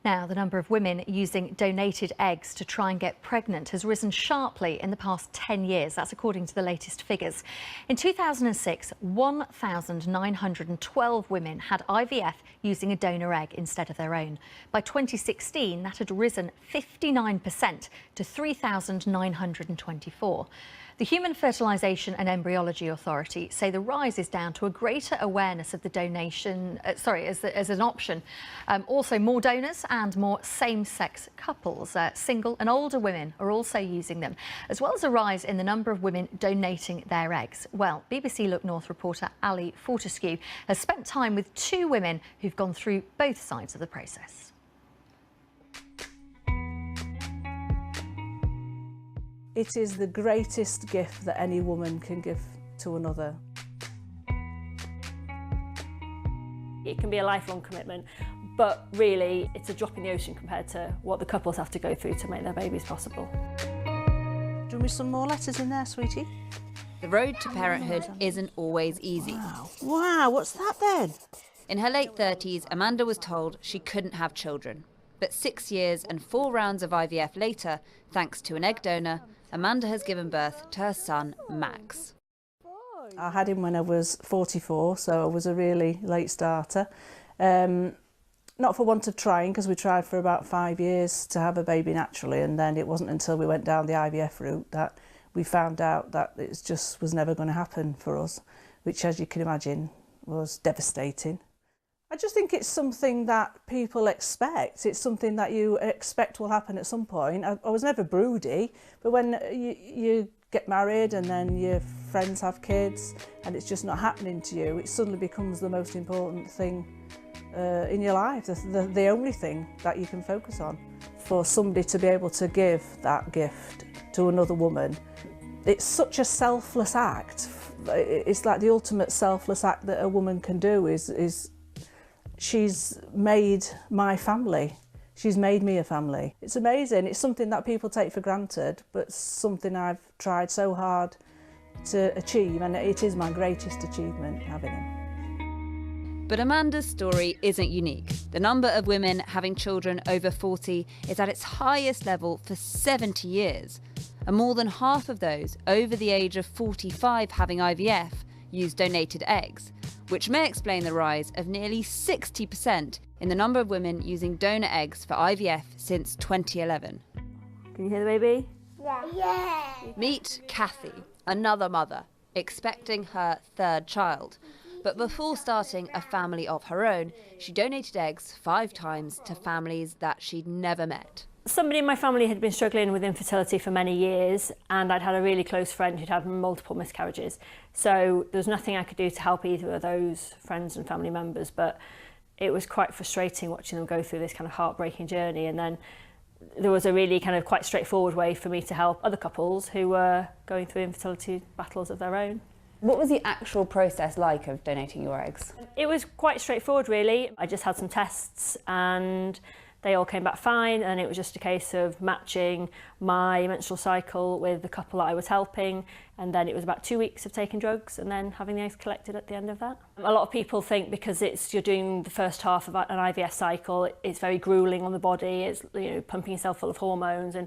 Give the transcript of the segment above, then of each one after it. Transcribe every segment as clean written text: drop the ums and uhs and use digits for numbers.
Now, the number of women using donated eggs to try and get pregnant has risen sharply in the past 10 years. That's according to the latest figures. In 2006, 1,912 women had IVF using a donor egg instead of their own. By 2016, that had risen 59% to 3,924. The Human Fertilisation and Embryology Authority say the rise is down to a greater awareness of the donation, as an option. Also, more donors and more same-sex couples. Single and older women are also using them, as well as a rise in the number of women donating their eggs. Well, BBC Look North reporter Ali Fortescue has spent time with two women who've gone through both sides of the process. It is the greatest gift that any woman can give to another. It can be a lifelong commitment, but really it's a drop in the ocean compared to what the couples have to go through to make their babies possible. Do you want some more letters in there, sweetie? The road to parenthood isn't always easy. Wow, what's that then? In her late 30s, Amanda was told she couldn't have children. But 6 years and 4 rounds of IVF later, thanks to an egg donor, Amanda has given birth to her son, Max. I had him when I was 44, so I was a really late starter. Not for want of trying, because we tried for about 5 years to have a baby naturally, and then it wasn't until we went down the IVF route that we found out that it just was never going to happen for us, which, as you can imagine, was devastating. I just think it's something that people expect. It's something that you expect will happen at some point. I was never broody, but when you get married and then your friends have kids and it's just not happening to you, it suddenly becomes the most important thing in your life, the only thing that you can focus on. For somebody to be able to give that gift to another woman, it's such a selfless act. It's like the ultimate selfless act that a woman can do is she's made my family. She's made me a family. It's amazing. It's something that people take for granted, but something I've tried so hard to achieve, and it is my greatest achievement, having him. But Amanda's story isn't unique. The number of women having children over 40 is at its highest level for 70 years. And more than half of those over the age of 45 having IVF use donated eggs, which may explain the rise of nearly 60% in the number of women using donor eggs for IVF since 2011. Can you hear the baby? Yeah. Meet Kathy, another mother, expecting her third child. But before starting a family of her own, she donated eggs 5 times to families that she'd never met. Somebody in my family had been struggling with infertility for many years, and I'd had a really close friend who'd had multiple miscarriages. So there was nothing I could do to help either of those friends and family members, but it was quite frustrating watching them go through this kind of heartbreaking journey. And then there was a really kind of quite straightforward way for me to help other couples who were going through infertility battles of their own. What was the actual process like of donating your eggs? It was quite straightforward, really. I just had some tests and they all came back fine, and it was just a case of matching my menstrual cycle with the couple that I was helping, and then it was about 2 weeks of taking drugs and then having the eggs collected at the end of that. A lot of people think because you're doing the first half of an IVF cycle, it's very gruelling on the body, it's pumping yourself full of hormones,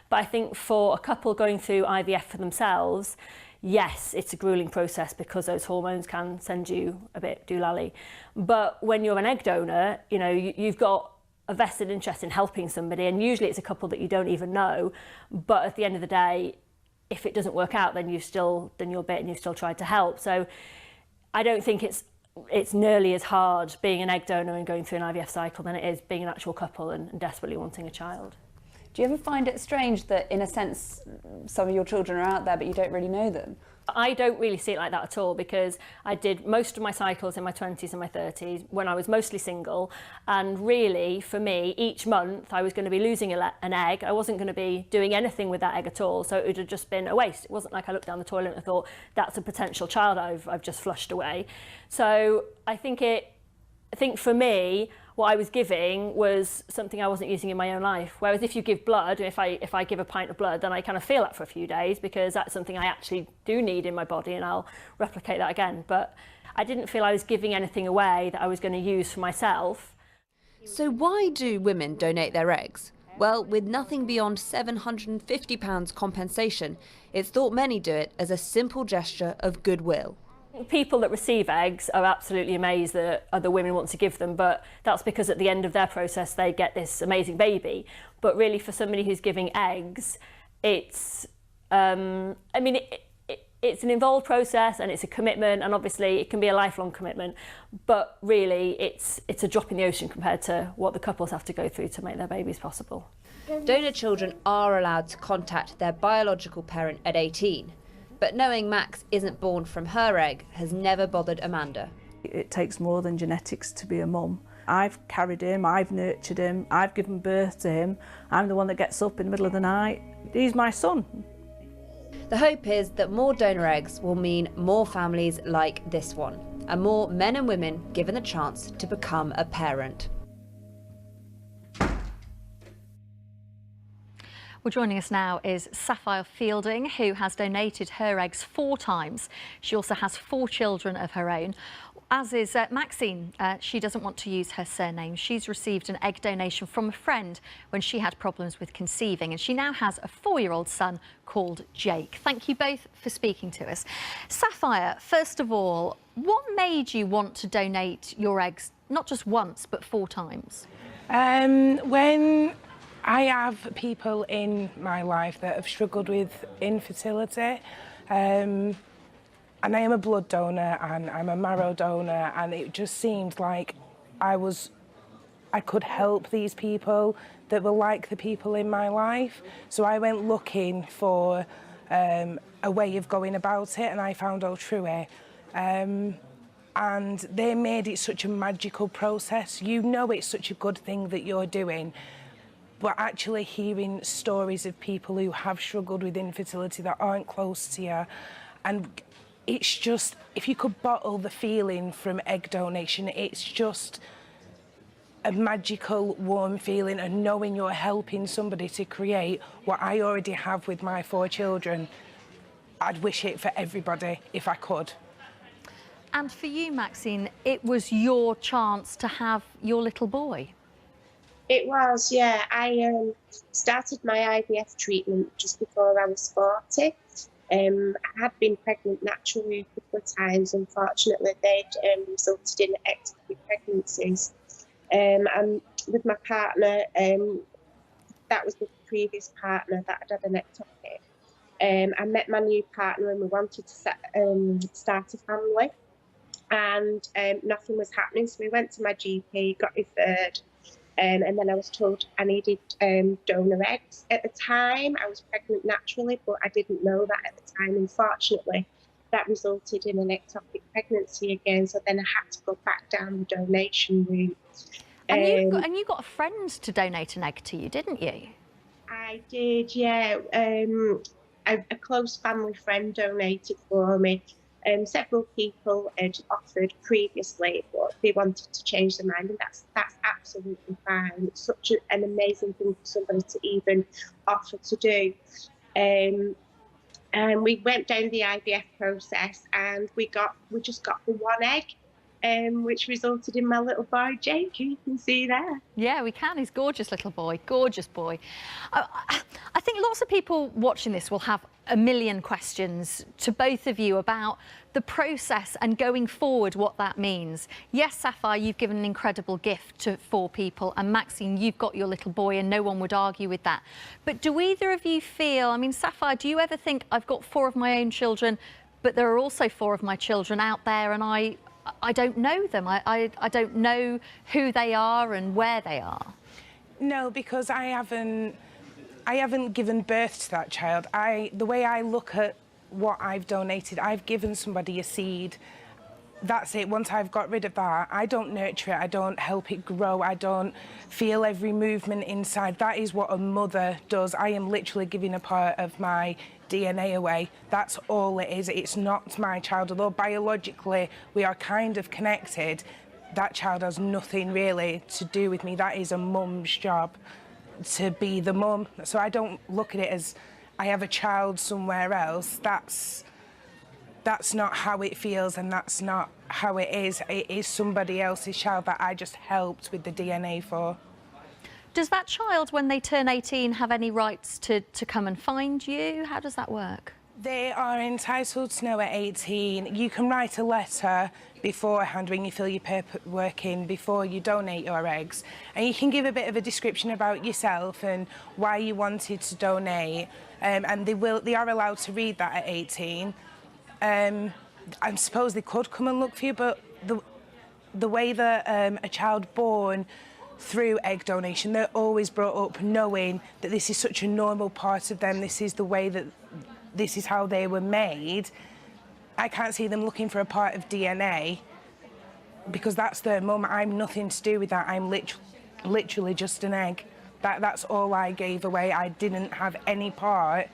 but I think for a couple going through IVF for themselves, yes, it's a gruelling process because those hormones can send you a bit doolally. But when you're an egg donor, you've got a vested interest in helping somebody, and usually it's a couple that you don't even know, but at the end of the day, if it doesn't work out, then you've still done your bit and you've still tried to help. So I don't think it's nearly as hard being an egg donor and going through an IVF cycle than it is being an actual couple and desperately wanting a child. Do you ever find it strange that, in a sense, some of your children are out there but you don't really know them? I don't really see it like that at all, because I did most of my cycles in my 20s and my 30s when I was mostly single, and really for me each month I was going to be losing an egg. I wasn't going to be doing anything with that egg at all, so it would have just been a waste. It wasn't like I looked down the toilet and thought that's a potential child I've just flushed away. So I think for me what I was giving was something I wasn't using in my own life. Whereas if you give blood, if I give a pint of blood, then I kind of feel that for a few days because that's something I actually do need in my body, and I'll replicate that again. But I didn't feel I was giving anything away that I was going to use for myself. So why do women donate their eggs? Well, with nothing beyond £750 compensation, it's thought many do it as a simple gesture of goodwill. People that receive eggs are absolutely amazed that other women want to give them, but that's because at the end of their process they get this amazing baby. But really, for somebody who's giving eggs, it's it's an involved process and it's a commitment, and obviously it can be a lifelong commitment, but really it's a drop in the ocean compared to what the couples have to go through to make their babies possible. Donor children are allowed to contact their biological parent at 18, but knowing Max isn't born from her egg has never bothered Amanda. It takes more than genetics to be a mum. I've carried him, I've nurtured him, I've given birth to him. I'm the one that gets up in the middle of the night. He's my son. The hope is that more donor eggs will mean more families like this one, and more men and women given the chance to become a parent. Well, joining us now is Sapphire Fielding, who has donated her eggs 4 times. She also has 4 children of her own. As is Maxine. She doesn't want to use her surname. She's received an egg donation from a friend when she had problems with conceiving, and she now has a 4-year-old son called Jake. Thank you both for speaking to us. Sapphire, first of all, what made you want to donate your eggs, not just once, but 4 times? When I have people in my life that have struggled with infertility, and I am a blood donor and I'm a marrow donor, and it just seemed like I could help these people that were like the people in my life. So I went looking for a way of going about it, and I found Altruy. And they made it such a magical process. You know it's such a good thing that you're doing, but actually hearing stories of people who have struggled with infertility that aren't close to you, and it's just, if you could bottle the feeling from egg donation, it's just a magical, warm feeling, and knowing you're helping somebody to create what I already have with my 4 children. I'd wish it for everybody if I could. And for you, Maxine, it was your chance to have your little boy. It was, yeah. I started my IVF treatment just before I was 40. I had been pregnant naturally a couple of times. Unfortunately, they'd resulted in ectopic pregnancies. And with my partner, that was the previous partner that had an ectopic. I met my new partner and we wanted to start a family. And nothing was happening, so we went to my GP, got referred. And then I was told I needed donor eggs. At the time, I was pregnant naturally, but I didn't know that at the time. Unfortunately, that resulted in an ectopic pregnancy again. So then I had to go back down the donation route. And you got a friend to donate an egg to you, didn't you? I did, yeah. A close family friend donated for me. Several people had offered previously, but they wanted to change their mind, and that's absolutely fine. It's such an amazing thing for somebody to even offer to do. And we went down the IVF process, and we just got the 1 egg, which resulted in my little boy Jake, who you can see there. Yeah, we can. He's a gorgeous little boy, gorgeous boy. I think lots of people watching this will have a million questions to both of you about the process and going forward, what that means. Yes, Sapphire, you've given an incredible gift to 4 people, and Maxine, you've got your little boy, and no one would argue with that. But do either of you feel, I mean, Sapphire, do you ever think, I've got 4 of my own children, but there are also 4 of my children out there, and I don't know them. I don't know who they are and where they are. No, because I haven't given birth to that child. The way I look at what I've donated, I've given somebody a seed. That's it. Once I've got rid of that, I don't nurture it, I don't help it grow, I don't feel every movement inside. That is what a mother does. I am literally giving a part of my DNA away. That's all it is. It's not my child. Although biologically we are kind of connected, that child has nothing really to do with me. That is a mum's job, to be the mum. So I don't look at it as I have a child somewhere else. That's not how it feels, and that's not how it is somebody else's child that I just helped with the DNA for. Does that child, when they turn 18, have any rights to come and find you? How does that work? They are entitled to know at 18. You can write a letter beforehand when you fill your paperwork in before you donate your eggs, and you can give a bit of a description about yourself and why you wanted to donate, and they are allowed to read that at 18. I suppose they could come and look for you, but the way that a child born through egg donation, they're always brought up knowing that this is such a normal part of them, this is the way that this is how they were made. I can't see them looking for a part of DNA because that's their mum. I'm nothing to do with that. I'm literally just an egg. That's all I gave away. I didn't have any part.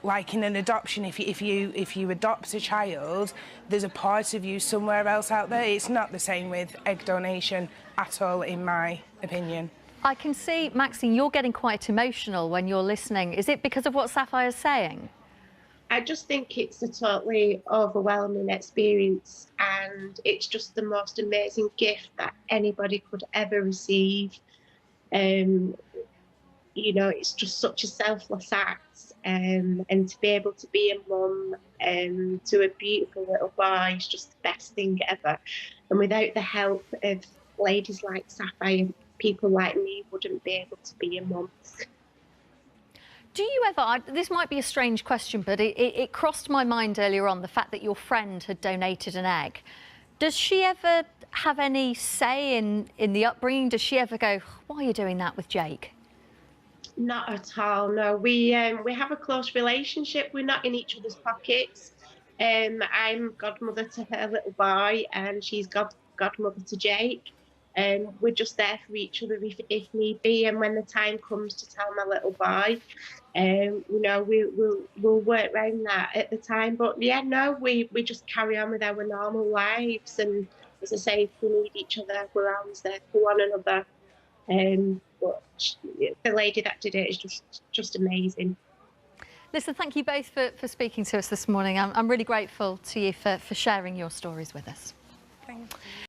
Like in an adoption, if you adopt a child, there's a part of you somewhere else out there. It's not the same with egg donation at all, in my opinion. I can see, Maxine, you're getting quite emotional when you're listening. Is it because of what Sapphire's saying? I just think it's a totally overwhelming experience, and it's just the most amazing gift that anybody could ever receive. You know, it's just such a selfless act, and to be able to be a mum to a beautiful little boy is just the best thing ever. And without the help of ladies like Sapphire, people like me wouldn't be able to be a mum. Do you ever, this might be a strange question, but it crossed my mind earlier on, the fact that your friend had donated an egg. Does she ever have any say in the upbringing? Does she ever go, why are you doing that with Jake? Not at all, no. We have a close relationship. We're not in each other's pockets. I'm godmother to her little boy, and she's godmother to Jake. We're just there for each other if need be. And when the time comes to tell my little boy, you know, we'll work around that at the time. But yeah, no, we just carry on with our normal lives. And as I say, if we need each other, we're always there for one another. But the lady that did it is just amazing. Listen, thank you both for speaking to us this morning. I'm really grateful to you for sharing your stories with us. Thank you.